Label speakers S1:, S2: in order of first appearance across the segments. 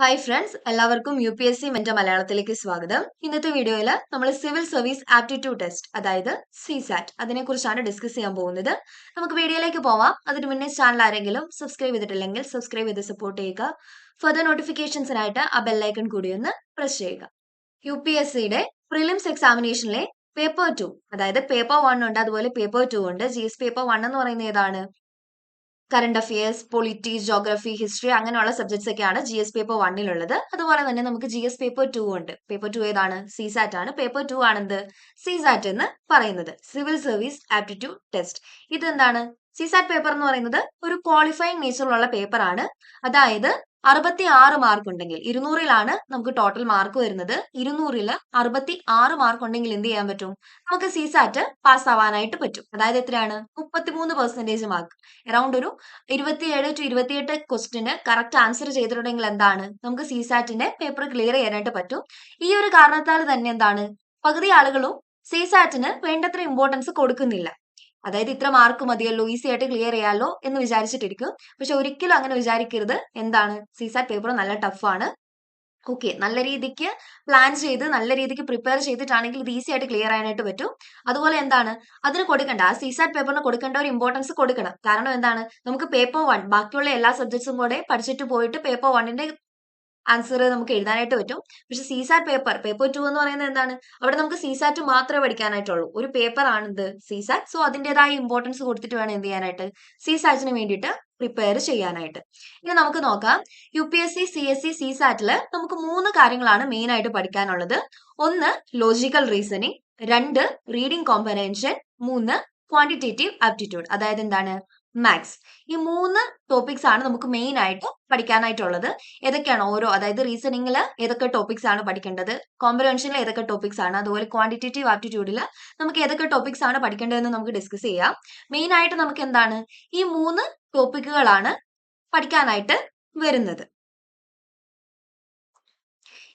S1: Hi friends, എല്ലാവർക്കും UPSC mentor മലയാളത്തിലേക്ക് സ്വാഗതം. ഇന്നത്തെ വീഡിയോയിൽ നമ്മൾ സിവിൽ സർവീസ് ആപ്റ്റിറ്റ്യൂഡ് ടെസ്റ്റ് അതായത് CSAT അതിനെക്കുറിച്ചാണ് ഡിസ്കസ് ചെയ്യാൻ പോകുന്നത്. നമുക്ക് വീഡിയോയിലേക്ക് പോവാം. അതിന് മുന്നേ ചാനൽ ആരെങ്കിലും സബ്സ്ക്രൈബ് ചെയ്തിട്ടില്ലെങ്കിൽ സബ്സ്ക്രൈബ് ചെയ്ത് സപ്പോർട്ട് ചെയ്യുക. ഫർദർ നോട്ടിഫിക്കേഷൻസിനായിട്ട് ആ ബെല്ലൈക്കൺ കൂടി ഒന്ന് പ്രസ് ചെയ്യുക. UPSCയുടെ പ്രിലിംസ് എക്സാമിനേഷനിലെ പേപ്പർ 2 അതായത് പേപ്പർ 1 ഉണ്ട്, അതുപോലെ പേപ്പർ 2 ഉണ്ട്. GS പേപ്പർ 1 എന്ന് പറയുന്നത് ഏതാണ്? Current affairs, politics, geography, history അങ്ങനെയുള്ള സബ്ജക്ട്സ് ഒക്കെയാണ് GS പേപ്പർ 1-ലുള്ളത്. അതുപോലെ തന്നെ നമുക്ക് GS പേപ്പർ 2 ഉണ്ട്. പേപ്പർ 2 ഏതാണ്? CSAT ആണ്. പേപ്പർ 2 ആണെന്ത്? CSAT എന്ന് പറയുന്നത്, സിവിൽ സർവീസ് ആപ്റ്റിറ്റ്യൂഡ് ടെസ്റ്റ്. ഇതെന്താണ്? CSAT പേപ്പർ എന്ന് പറയുന്നത് ഒരു ക്വാളിഫയിങ് നേച്ചറിലുള്ള പേപ്പർ ആണ്. അതായത് 66 മാർക്ക് ഉണ്ടെങ്കിൽ, 200-ലാണ് നമുക്ക് ടോട്ടൽ മാർക്ക് വരുന്നത്. 200-ൽ 66 മാർക്ക് ഉണ്ടെങ്കിൽ എന്ത് ചെയ്യാൻ പറ്റും? നമുക്ക് CSAT പാസ്സാവാനായിട്ട് പറ്റും. അതായത് എത്രയാണ്? 33% മാർക്ക്. അറൌണ്ട് ഒരു 27 to 28 ക്വസ്റ്റിന് കറക്റ്റ് ആൻസർ ചെയ്തിട്ടുണ്ടെങ്കിൽ എന്താണ്? നമുക്ക് CSATന്റെ പേപ്പർ ക്ലിയർ ചെയ്യാനായിട്ട് പറ്റും. ഈ ഒരു കാരണത്താൽ തന്നെ എന്താണ്? പകുതി ആളുകളും CSATന് വേണ്ടത്ര ഇമ്പോർട്ടൻസ് കൊടുക്കുന്നില്ല. അതായത് ഇത്ര മാർക്ക് മതിയല്ലോ, ഈസി ആയിട്ട് ക്ലിയർ ചെയ്യാലോ എന്ന് വിചാരിച്ചിട്ടിരിക്കും. പക്ഷെ ഒരിക്കലും അങ്ങനെ വിചാരിക്കരുത്. എന്താണ്? CSAT പേപ്പർ നല്ല ടഫാണ്. ഓക്കെ, നല്ല രീതിക്ക് പ്ലാൻ ചെയ്ത് നല്ല രീതിക്ക് പ്രിപ്പയർ ചെയ്തിട്ടാണെങ്കിൽ ഇത് ഈസി ആയിട്ട് ക്ലിയർ ചെയ്യാനായിട്ട് പറ്റും. അതുപോലെ എന്താണ്? അതിന് കൊടുക്കേണ്ട ആ CSAT പേപ്പറിന് കൊടുക്കേണ്ട ഒരു ഇമ്പോർട്ടൻസ് കൊടുക്കണം. കാരണം എന്താണ്? നമുക്ക് പേപ്പർ 1 ബാക്കിയുള്ള എല്ലാ സബ്ജക്ട്സും കൂടെ പഠിച്ചിട്ട് പോയിട്ട് പേപ്പർ 1ന്റെ ആൻസർ നമുക്ക് എഴുതാനായിട്ട് പറ്റും. പക്ഷെ CSAT പേപ്പർ 2 എന്ന് പറയുന്നത് എന്താണ്? അവിടെ നമുക്ക് CSAT മാത്രമേ പഠിക്കാനായിട്ടുള്ളൂ. ഒരു പേപ്പർ ആണിത് CSAT. സോ അതിൻ്റെതായ ഇമ്പോർട്ടൻസ് കൊടുത്തിട്ട് വേണം എന്ത് ചെയ്യാനായിട്ട്? CSATന് വേണ്ടിയിട്ട് പ്രിപ്പയർ ചെയ്യാനായിട്ട്. ഇനി നമുക്ക് നോക്കാം. UPSC, CSC, CSATല് നമുക്ക് 3 കാര്യങ്ങളാണ് മെയിൻ ആയിട്ട് പഠിക്കാനുള്ളത്. 1 logical reasoning, 2 reading comprehension, 3 quantitative aptitude അതായത് എന്താണ്? മാത്സ്. ഈ 3 ടോപ്പിക്സ് ആണ് നമുക്ക് മെയിൻ ആയിട്ട് പഠിക്കാനായിട്ടുള്ളത്. ഏതൊക്കെയാണ് ഓരോ, അതായത് റീസണിങ്ങിൽ ഏതൊക്കെ ടോപ്പിക്സ് ആണ് പഠിക്കേണ്ടത്, കോംപ്രഹെൻഷനിൽ ഏതൊക്കെ ടോപ്പിക്സ് ആണ്, അതുപോലെ ക്വാണ്ടിറ്റേറ്റീവ് ആപ്റ്റിറ്റ്യൂഡിൽ നമുക്ക് ഏതൊക്കെ ടോപ്പിക്സ് ആണ് പഠിക്കേണ്ടതെന്ന് നമുക്ക് ഡിസ്കസ് ചെയ്യാം. മെയിൻ ആയിട്ട് നമുക്ക് എന്താണ്? ഈ 3 ടോപ്പിക്കുകളാണ് പഠിക്കാനായിട്ട് വരുന്നത്.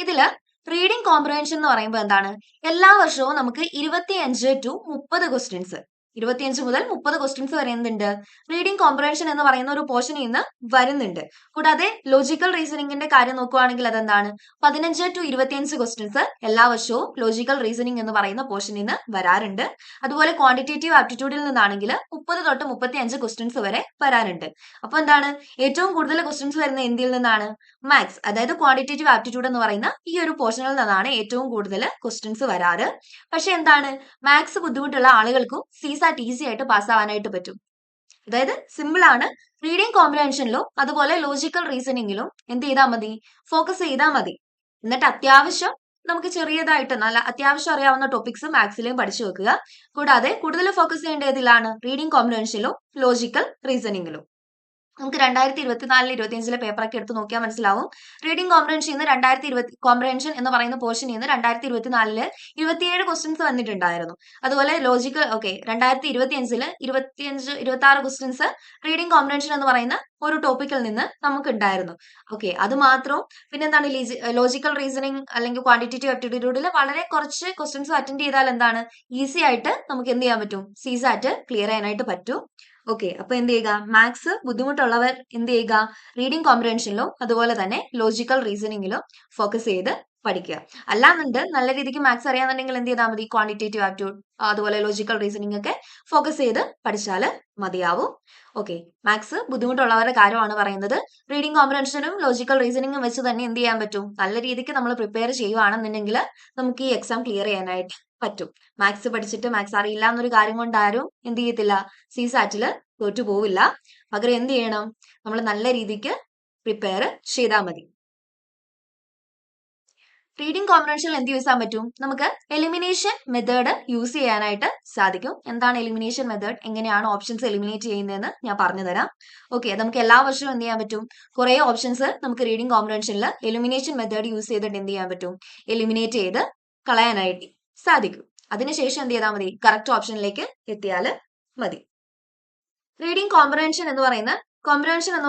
S1: ഇതില് റീഡിംഗ് കോംപ്രഹെൻഷൻ എന്ന് പറയുമ്പോൾ എന്താണ്? എല്ലാ വർഷവും നമുക്ക് 25 to 30 ക്വസ്റ്റ്യൻസ്, 25 മുതൽ 30 ക്വസ്റ്റ്യൻസ് വരെ എന്തുണ്ട്? റീഡിംഗ് കോംപ്രഹെൻഷൻ എന്ന് പറയുന്ന ഒരു പോർഷനിൽ നിന്ന് വരുന്നുണ്ട്. കൂടാതെ ലോജിക്കൽ റീസണിങ്ങിന്റെ കാര്യം നോക്കുകയാണെങ്കിൽ അതെന്താണ്? 15 to 25 ക്വസ്റ്റ്യൻസ് എല്ലാ വർഷവും ലോജിക്കൽ റീസണിങ് എന്ന് പറയുന്ന പോർഷനിൽ നിന്ന് വരാറുണ്ട്. അതുപോലെ ക്വാണ്ടിറ്റേറ്റീവ് ആപ്റ്റിറ്റ്യൂഡിൽ നിന്നാണെങ്കിൽ 30 തൊട്ട് 35 ക്വസ്റ്റ്യൻസ് വരെ വരാറുണ്ട്. അപ്പൊ എന്താണ്? ഏറ്റവും കൂടുതൽ ക്വസ്റ്റ്യൻസ് വരുന്ന എന്തിൽ നിന്നാണ്? മാത്സ്, അതായത് ക്വാണ്ടിറ്റേറ്റീവ് ആപ്റ്റിറ്റ്യൂഡ് എന്ന് പറയുന്ന ഈ ഒരു പോർഷനിൽ നിന്നാണ് ഏറ്റവും കൂടുതൽ ക്വസ്റ്റ്യൻസ് വരാറ്. പക്ഷെ എന്താണ്? മാത്സ് ബുദ്ധിമുട്ടുള്ള ആളുകൾക്കും CSAT ഈസി ആയിട്ട് പാസ്സാവാനായിട്ട് പറ്റും. അതായത് സിമ്പിൾ ആണ്. റീഡിംഗ് കോംപ്രഹെൻഷനിലും അതുപോലെ ലോജിക്കൽ റീസണിങ്ങിലും എന്ത് ചെയ്താൽ മതി? ഫോക്കസ് ചെയ്താൽ മതി. എന്നിട്ട് അത്യാവശ്യം നമുക്ക് ചെറിയതായിട്ട് നല്ല അത്യാവശ്യം അറിയാവുന്ന ടോപ്പിക്സ് മാത്സിലും പഠിച്ചു വെക്കുക. കൂടാതെ കൂടുതൽ ഫോക്കസ് ചെയ്യേണ്ടതിലാണ് റീഡിംഗ് കോംപ്രഹെൻഷനിലും ലോജിക്കൽ റീസണിങ്ങിലും. നമുക്ക് 2024 25 പേപ്പറൊക്കെ എടുത്ത് നോക്കിയാൽ മനസ്സിലാവും. റീഡിംഗ് കോംപ്രഹെൻഷൻ കോംപ്രഹെൻഷൻ എന്ന് പറയുന്ന പോർഷനിൽ നിന്ന് 2024 27 ക്വസ്റ്റ്യൻസ് വന്നിട്ടുണ്ടായിരുന്നു. അതുപോലെ ലോജിക്കൽ 2025 26 ക്വസ്റ്റ്യൻസ് റീഡിംഗ് കോംപ്രഹെൻഷൻ എന്ന് പറയുന്ന ഒരു ടോപ്പിക്കിൽ നിന്ന് നമുക്ക് ഉണ്ടായിരുന്നു. അത് മാത്രം. പിന്നെന്താണ്? ലോജിക്കൽ റീസണിങ് അല്ലെങ്കിൽ ക്വാണ്ടിറ്റേറ്റീവ് ആപ്റ്റിറ്റ്യൂഡിൽ വളരെ കുറച്ച് ക്വസ്റ്റ്യൻസ് അറ്റൻഡ് ചെയ്താൽ എന്താണ്? ഈസി ആയിട്ട് നമുക്ക് എന്ത് ചെയ്യാൻ പറ്റും? CSAT ക്ലിയർ ചെയ്യാനായിട്ട് പറ്റും. അപ്പൊ എന്ത് ചെയ്യുക? മാത്സ് ബുദ്ധിമുട്ടുള്ളവർ എന്ത് ചെയ്യുക? റീഡിംഗ് കോംപ്രഹെൻഷനിലും അതുപോലെ തന്നെ ലോജിക്കൽ റീസണിങ്ങിലും ഫോക്കസ് ചെയ്ത് പഠിക്കുക. അല്ലാന്നുണ്ട് നല്ല രീതിക്ക് മാത്സ് അറിയാന്നുണ്ടെങ്കിൽ എന്ത് ചെയ്താൽ മതി? ക്വാണ്ടിറ്റേറ്റീവ് ആപ്റ്റിറ്റ്യൂഡ് അതുപോലെ ലോജിക്കൽ റീസണിങ് ഒക്കെ ഫോക്കസ് ചെയ്ത് പഠിച്ചാൽ മതിയാവും. മാത്സ് ബുദ്ധിമുട്ടുള്ളവരുടെ കാര്യമാണ് പറയുന്നത്. റീഡിംഗ് കോംപ്രഹെൻഷനും ലോജിക്കൽ റീസണിങ്ങും വെച്ച് തന്നെ എന്ത് ചെയ്യാൻ പറ്റും? നല്ല രീതിക്ക് നമ്മൾ പ്രിപ്പയർ ചെയ്യുവാണെന്നുണ്ടെങ്കിൽ നമുക്ക് ഈ എക്സാം ക്ലിയർ ചെയ്യാനായിട്ട് പറ്റും. മാത്സ് പഠിച്ചിട്ട് മാത്സ് അറിയില്ല എന്നൊരു കാര്യം കൊണ്ട് ആരും എന്ത് ചെയ്യത്തില്ല? CSATല് തോറ്റു പോവില്ല. പകരം എന്ത് ചെയ്യണം? നമ്മൾ നല്ല രീതിക്ക് പ്രിപ്പയർ ചെയ്താൽ മതി. റീഡിംഗ് കോംപ്രഹെൻഷനിൽ എന്ത് യൂസ് ചെയ്യാൻ പറ്റും? നമുക്ക് എലിമിനേഷൻ മെത്തേഡ് യൂസ് ചെയ്യാനായിട്ട് സാധിക്കും. എന്താണ് എലിമിനേഷൻ മെത്തേഡ്? എങ്ങനെയാണ് ഓപ്ഷൻസ് എലിമിനേറ്റ് ചെയ്യുന്നതെന്ന് ഞാൻ പറഞ്ഞു തരാം. നമുക്ക് എല്ലാ വർഷവും എന്ത് ചെയ്യാൻ പറ്റും? കുറെ ഓപ്ഷൻസ് നമുക്ക് റീഡിംഗ് കോംപ്രഹെൻഷനിൽ എലിമിനേഷൻ മെത്തേഡ് യൂസ് ചെയ്തിട്ട് എന്ത് ചെയ്യാൻ പറ്റും? എലിമിനേറ്റ് ചെയ്ത് കളയാനായിട്ട് സാധിക്കും. അതിനുശേഷം എന്ത് ചെയ്താൽ മതി? കറക്റ്റ് ഓപ്ഷനിലേക്ക് എത്തിയാൽ മതി. റീഡിംഗ് കോംപ്രഹെൻഷൻ എന്ന്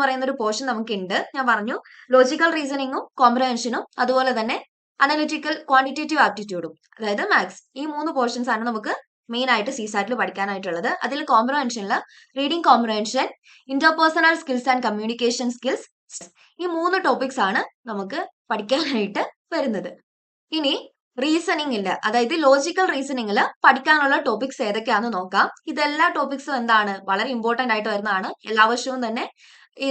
S1: പറയുന്ന ഒരു പോർഷൻ നമുക്കുണ്ട്. ഞാൻ പറഞ്ഞു ലോജിക്കൽ റീസണിങ്ങും കോംപ്രഹെൻഷനും അതുപോലെ തന്നെ അനലിറ്റിക്കൽ ക്വാണ്ടിറ്റേറ്റീവ് ആപ്റ്റിറ്റ്യൂഡും അതായത് മാത്സ്, ഈ 3 പോർഷൻസ് ആണ് നമുക്ക് മെയിൻ ആയിട്ട് CSATല് പഠിക്കാനായിട്ടുള്ളത്. അതിൽ കോംപ്രഹെൻഷനിൽ reading comprehension, interpersonal skills and communication skills, ഈ 3 ടോപ്പിക്സ് ആണ് നമുക്ക് പഠിക്കാനായിട്ട് വരുന്നത്. ഇനി റീസണിങ്ങില്, അതായത് ലോജിക്കൽ റീസണിങ്ങിൽ പഠിക്കാനുള്ള ടോപ്പിക്സ് ഏതൊക്കെയാണെന്ന് നോക്കാം. ഇതെല്ലാ ടോപ്പിക്സും എന്താണ് വളരെ ഇമ്പോർട്ടന്റ് ആയിട്ട് വരുന്നതാണ്. എല്ലാ വർഷവും തന്നെ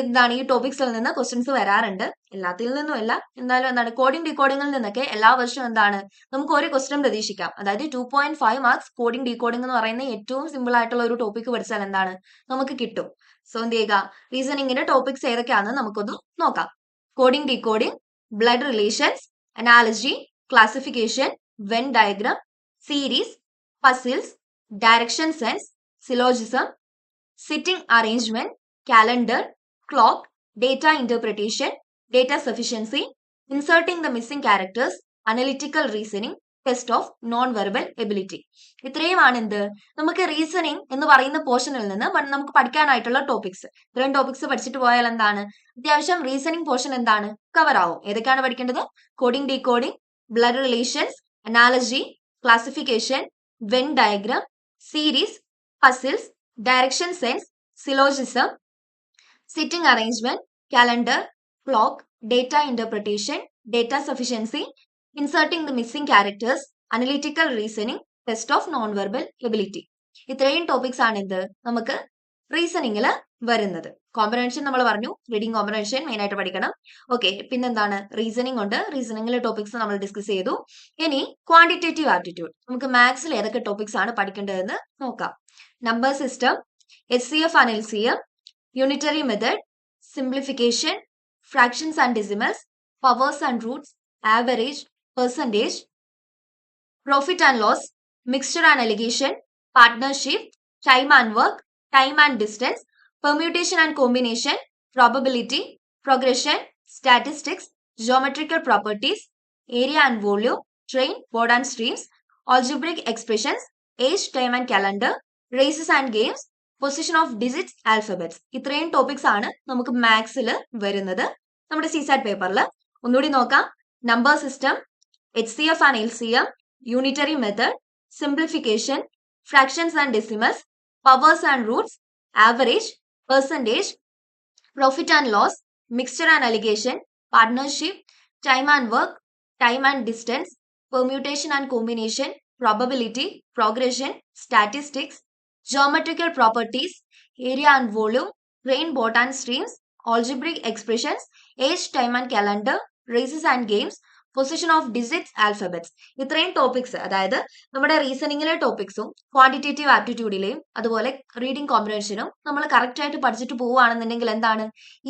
S1: എന്താണ് ഈ ടോപ്പിക്സിൽ നിന്ന് ക്വസ്റ്റ്യൻസ് വരാറുണ്ട്. എല്ലാത്തിൽ നിന്നും അല്ല, എന്നാലും എന്താണ് കോഡിംഗ് ഡീകോഡിംഗിൽ നിന്നൊക്കെ എല്ലാ വർഷവും എന്താണ് നമുക്ക് ഒരു ക്വസ്റ്റ്യൻ പ്രതീക്ഷിക്കാം. അതായത് 2.5 മാർക്സ് കോഡിംഗ് ഡീകോഡിംഗ് എന്ന് പറയുന്ന ഏറ്റവും സിമ്പിൾ ആയിട്ടുള്ള ഒരു ടോപ്പിക് പഠിച്ചാൽ എന്താണ് നമുക്ക് കിട്ടും. സോ എന്ത് ചെയ്യുക, റീസണിങ്ങിന്റെ ടോപ്പിക്സ് ഏതൊക്കെയാണെന്ന് നമുക്കൊന്ന് നോക്കാം. Coding decoding, blood relations, analogy, classification, Venn diagram, series, puzzles, direction sense, syllogism, sitting arrangement, calendar, clock, data interpretation, data sufficiency, inserting the missing characters, analytical reasoning, test of non verbal ability. ഇത്രയുമാണ് എന്ത് നമുക്ക് reasoning എന്ന് പറയുന്ന പോർഷനിൽ നിന്ന് നമുക്ക് പഠിക്കാനായിട്ടുള്ള topics. ഇത്രയും topics പഠിച്ചിട്ട് പോയാൽ എന്താണ് അത്യാവശ്യം റീസണിങ് പോർഷൻ എന്താണ് കവർ ആവും. ഏതൊക്കെയാണ് പഠിക്കേണ്ടത്? Coding decoding, blood relations, analogy, classification, when diagram, series, puzzles, direction sense, syllogism, sitting arrangement, calendar, clock, data interpretation, data sufficiency, inserting the missing characters, analytical reasoning, test of non-verbal ability. ഇത്രയും topics ആണ് എന്ത് നമുക്ക് റീസണിങ്ങിൽ വരുന്നത്. Comprehension നമ്മൾ പറഞ്ഞു, reading comprehension main ആയിട്ട് പഠിക്കണം. Okay, പിന്നെന്താണ് റീസണിംഗ് ഉണ്ട്. റീസണിങ്ങിലെ ടോപ്പിക്സ് നമ്മൾ ഡിസ്കസ് ചെയ്തു. ഇനി ക്വാണ്ടിറ്റേറ്റീവ് ആപ്റ്റിറ്റ്യൂഡ്, നമുക്ക് മാത്സിൽ ഏതൊക്കെ ടോപ്പിക്സ് ആണ് പഠിക്കേണ്ടതെന്ന് നോക്കാം. Number system, HCF and LCM, unitary method, simplification, fractions and decimals, powers and roots, average, percentage, profit and loss, mixture and allegation, partnership, time and work, time and distance, permutation and combination, probability, progression, statistics, geometrical properties, area and volume, train, board and streams, algebraic expressions, age, time and calendar, races and games, position of digits, alphabets. ഇത്രയും topics ആണ് നമുക്ക് മാത്സിൽ വരുന്നത് നമ്മുടെ CSAT പേപ്പറിൽ. ഒന്നുകൂടി നോക്കാം. Number system, HCF and LCM, unitary method, simplification, fractions and decimals, powers and roots, average, percentage, profit and loss, mixture and alligation, partnership, time and work, time and distance, permutation and combination, probability, progression, statistics, geometrical properties, area and volume, train, board and streams, algebraic expressions, age, time and calendar, races and games, position of digits, alphabets. ഇത്രയും topics, അതായത് നമ്മുടെ റീസണിങ്ങിലെ ടോപ്പിക്സും quantitative ആപ്റ്റിറ്റ്യൂഡിലെയും അതുപോലെ reading കോംപ്രഹെൻഷനും നമ്മൾ correct ആയിട്ട് പഠിച്ചിട്ട് പോവുകയാണെന്നുണ്ടെങ്കിൽ എന്താണ്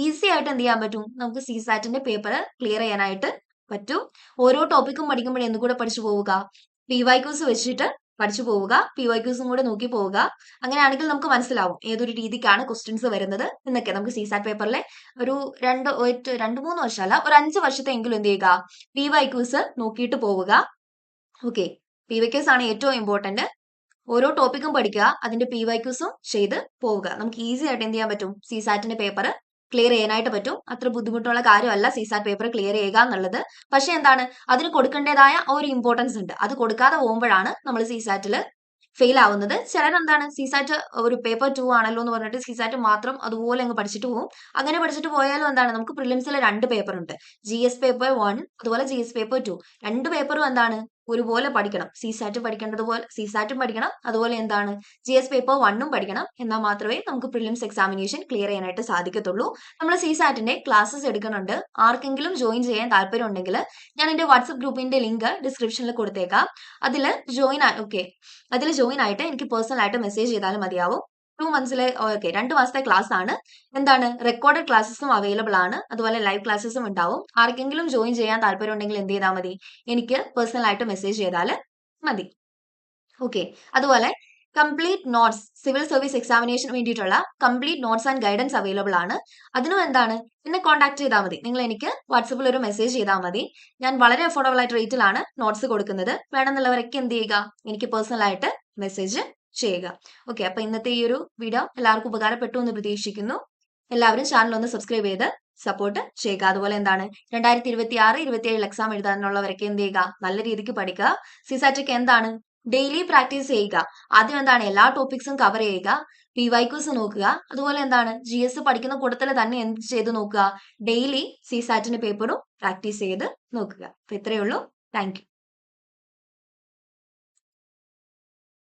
S1: easy ആയിട്ട് എന്ത് ചെയ്യാൻ പറ്റും, നമുക്ക് സിസാറ്റിന്റെ പേപ്പർ ക്ലിയർ ചെയ്യാനായിട്ട് പറ്റും. ഓരോ ടോപ്പിക്കും പഠിക്കുമ്പോഴേ എന്തുകൂടെ പഠിച്ചു പോവുക, PYQs വെച്ചിട്ട് പഠിച്ചു പോവുക, PYQസും കൂടെ നോക്കി പോവുക. അങ്ങനെയാണെങ്കിൽ നമുക്ക് മനസ്സിലാവും ഏതൊരു രീതിക്കാണ് ക്വസ്റ്റ്യൻസ് വരുന്നത് എന്നൊക്കെ. നമുക്ക് സിസാറ്റ് പേപ്പറിലെ ഒരു 2-3 വർഷമല്ല, ഒരു 5 വർഷത്തെങ്കിലും എന്ത് ചെയ്യുക, PYQs നോക്കിയിട്ട് പോവുക. ഓക്കെ, PYQs ആണ് ഏറ്റവും ഇമ്പോർട്ടന്റ്. ഓരോ ടോപ്പിക്കും പഠിക്കുക, അതിന്റെ PYQസും ചെയ്ത് പോവുക. നമുക്ക് ഈസി ആയിട്ട് എന്ത് ചെയ്യാൻ പറ്റും, സിസാറ്റിന്റെ പേപ്പർ ക്ലിയർ ചെയ്യാനായിട്ട് പറ്റും. അത്ര ബുദ്ധിമുട്ടുള്ള കാര്യമല്ല സിസാറ്റ് പേപ്പർ ക്ലിയർ ചെയ്യുക എന്നുള്ളത്. പക്ഷെ എന്താണ് അതിന് കൊടുക്കേണ്ടതായ ഒരു ഇമ്പോർട്ടൻസ് ഉണ്ട്. അത് കൊടുക്കാതെ പോകുമ്പോഴാണ് നമ്മൾ സിസാറ്റിൽ ഫെയിൽ ആവുന്നത്. ചിലരെന്താണ് സിസാറ്റ് ഒരു പേപ്പർ 2 ആണല്ലോ എന്ന് പറഞ്ഞിട്ട് സിസാറ്റ് മാത്രം അതുപോലെ അങ്ങ് പഠിച്ചിട്ട് പോകും. അങ്ങനെ പഠിച്ചിട്ട് പോയാലും എന്താണ് നമുക്ക് പ്രിലിംസിൽ 2 പേപ്പർ ഉണ്ട്, GS പേപ്പർ 1 അതുപോലെ GS പേപ്പർ 2. 2 പേപ്പറും എന്താണ് ഒരുപോലെ പഠിക്കണം. സിസാറ്റ് പഠിക്കേണ്ടതുപോലെ സിസാറ്റും പഠിക്കണം, അതുപോലെ എന്താണ് GS പേപ്പർ 1ഉം പഠിക്കണം. എന്നാൽ മാത്രമേ നമുക്ക് പ്രിലിംസ് എക്സാമിനേഷൻ ക്ലിയർ ചെയ്യാനായിട്ട് സാധിക്കത്തുള്ളൂ. നമ്മൾ സിസാറ്റിന്റെ ക്ലാസ്സസ് എടുക്കുന്നുണ്ട്. ആർക്കെങ്കിലും ജോയിൻ ചെയ്യാൻ താല്പര്യം ഉണ്ടെങ്കിൽ ഞാൻ എന്റെ വാട്സ്ആപ്പ് ഗ്രൂപ്പിന്റെ ലിങ്ക് ഡിസ്ക്രിപ്ഷനിൽ കൊടുത്തേക്കാം. അതിൽ ജോയിൻ ആയിട്ട് എനിക്ക് പേഴ്സണൽ ആയിട്ട് മെസ്സേജ് ചെയ്താലും മതിയാവും. 2 മന്ത്സിലെ 2 മാസത്തെ ക്ലാസ് ആണ്. എന്താണ് റെക്കോർഡഡ് ക്ലാസ്സസും അവൈലബിൾ ആണ്, അതുപോലെ ലൈവ് ക്ലാസ്സസും ഉണ്ടാവും. ആർക്കെങ്കിലും ജോയിൻ ചെയ്യാൻ താല്പര്യം ഉണ്ടെങ്കിൽ എന്ത് ചെയ്താൽ മതി, എനിക്ക് പേഴ്സണൽ ആയിട്ട് മെസ്സേജ് ചെയ്താൽ മതി. ഓക്കെ, അതുപോലെ കംപ്ലീറ്റ് നോട്ട്സ്, സിവിൽ സർവീസ് എക്സാമിനേഷന് വേണ്ടിയിട്ടുള്ള complete notes and guidance available ആണ്. അതിനും എന്താണ് എന്നെ കോൺടാക്ട് ചെയ്താൽ മതി. നിങ്ങൾ എനിക്ക് വാട്സപ്പിൽ ഒരു മെസ്സേജ് ചെയ്താൽ മതി. ഞാൻ വളരെ അഫോർഡബിൾ ആയിട്ട് റേറ്റിലാണ് നോട്ട്സ് കൊടുക്കുന്നത്. വേണമെന്നുള്ളവരൊക്കെ എന്ത് ചെയ്യുക, എനിക്ക് പേഴ്സണൽ ആയിട്ട് മെസ്സേജ് ചെയ്യുക. ഓക്കെ, അപ്പൊ ഇന്നത്തെ ഈ ഒരു വീഡിയോ എല്ലാവർക്കും ഉപകാരപ്പെട്ടു എന്ന് പ്രതീക്ഷിക്കുന്നു. എല്ലാവരും ചാനൽ ഒന്ന് സബ്സ്ക്രൈബ് ചെയ്ത് സപ്പോർട്ട് ചെയ്യുക. അതുപോലെ എന്താണ് 2026-27 എക്സാം എഴുതാനുള്ളവരൊക്കെ എന്ത് ചെയ്യുക, നല്ല രീതിക്ക് പഠിക്കുക. സിസാറ്റൊക്കെ എന്താണ് ഡെയിലി പ്രാക്ടീസ് ചെയ്യുക. ആദ്യം എന്താണ് എല്ലാ ടോപ്പിക്സും കവർ ചെയ്യുക, PYQs നോക്കുക. അതുപോലെ എന്താണ് GS പഠിക്കുന്ന കൂട്ടത്തിൽ തന്നെ എന്ത് ചെയ്ത് നോക്കുക, ഡെയിലി CSAT പേപ്പറും പ്രാക്ടീസ് ചെയ്ത് നോക്കുക. അപ്പൊ ഇത്രയേ ഉള്ളൂ. Thank you.